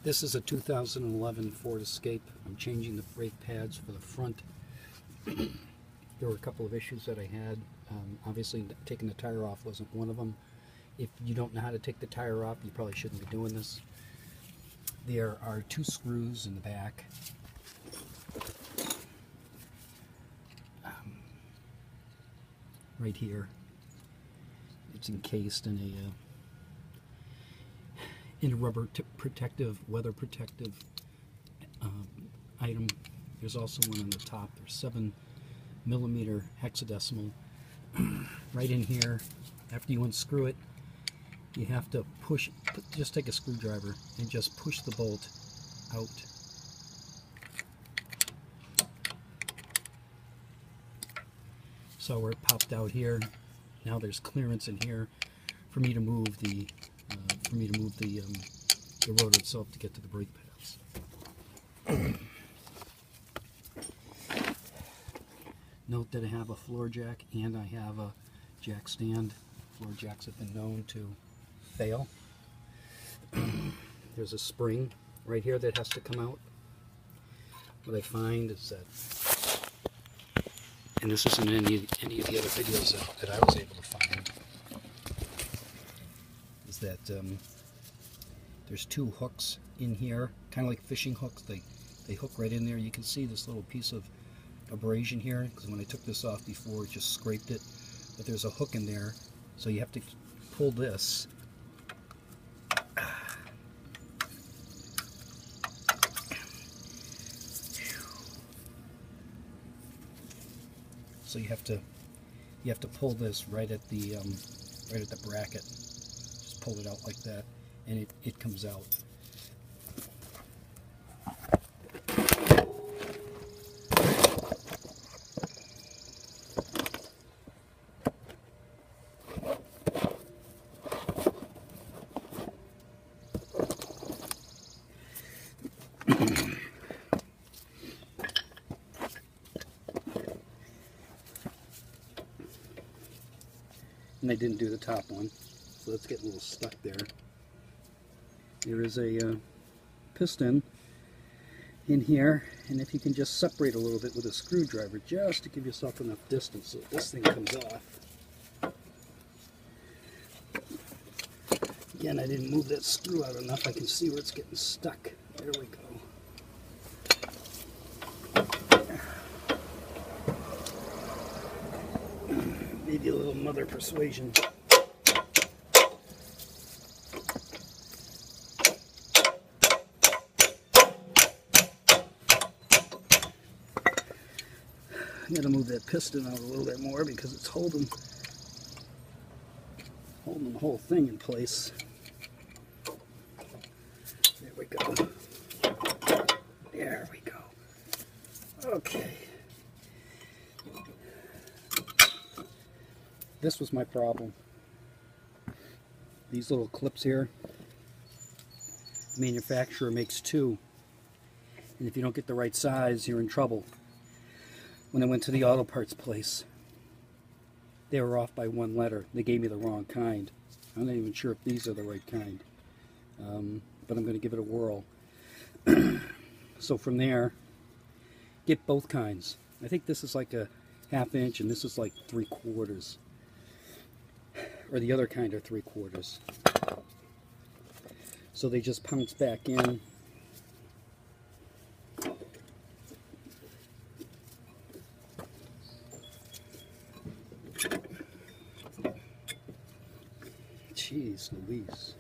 This is a 2011 Ford Escape. I'm changing the brake pads for the front. There were a couple of issues that I had. Obviously, taking the tire off wasn't one of them. If you don't know how to take the tire off, you probably shouldn't be doing this. There are two screws in the back. Right here. It's encased in a rubber protective, weather protective item. There's also one on the top. There's 7mm hexadecimal. Right in here, after you unscrew it, you have to just take a screwdriver and just push the bolt out. So where it popped out here, now there's clearance in here for me to move the rotor itself to get to the brake pads. Note that I have a floor jack and I have a jack stand. Floor jacks have been known to fail. There's a spring right here that has to come out. What I find is that, and this isn't in any of the other videos that I was able to find, is that there's two hooks in here, kind of like fishing hooks. They hook right in there. You can see this little piece of abrasion here, because when I took this off before, it just scraped it. But there's a hook in there, so you have to pull this. So you have to pull this right at the bracket. Just pull it out like that, and it comes out. And I didn't do the top one, so let's get a little stuck there. There is a piston in here, and if you can just separate a little bit with a screwdriver just to give yourself enough distance so this thing comes off. Again, I didn't move that screw out enough. I can see where it's getting stuck. There we go. Maybe a little mother persuasion. I gotta move that piston out a little bit more because it's holding the whole thing in place. There we go. There we go. Okay. This was my problem. These little clips here, the manufacturer makes two, and if you don't get the right size, you're in trouble. When I went to the auto parts place, they were off by one letter. They gave me the wrong kind. I'm not even sure if these are the right kind, but I'm going to give it a whirl. So from there, get both kinds. I think this is like a 1/2 inch and this is like 3/4. Or the other kind are 3/4. So they just pounce back in. Jeez Louise.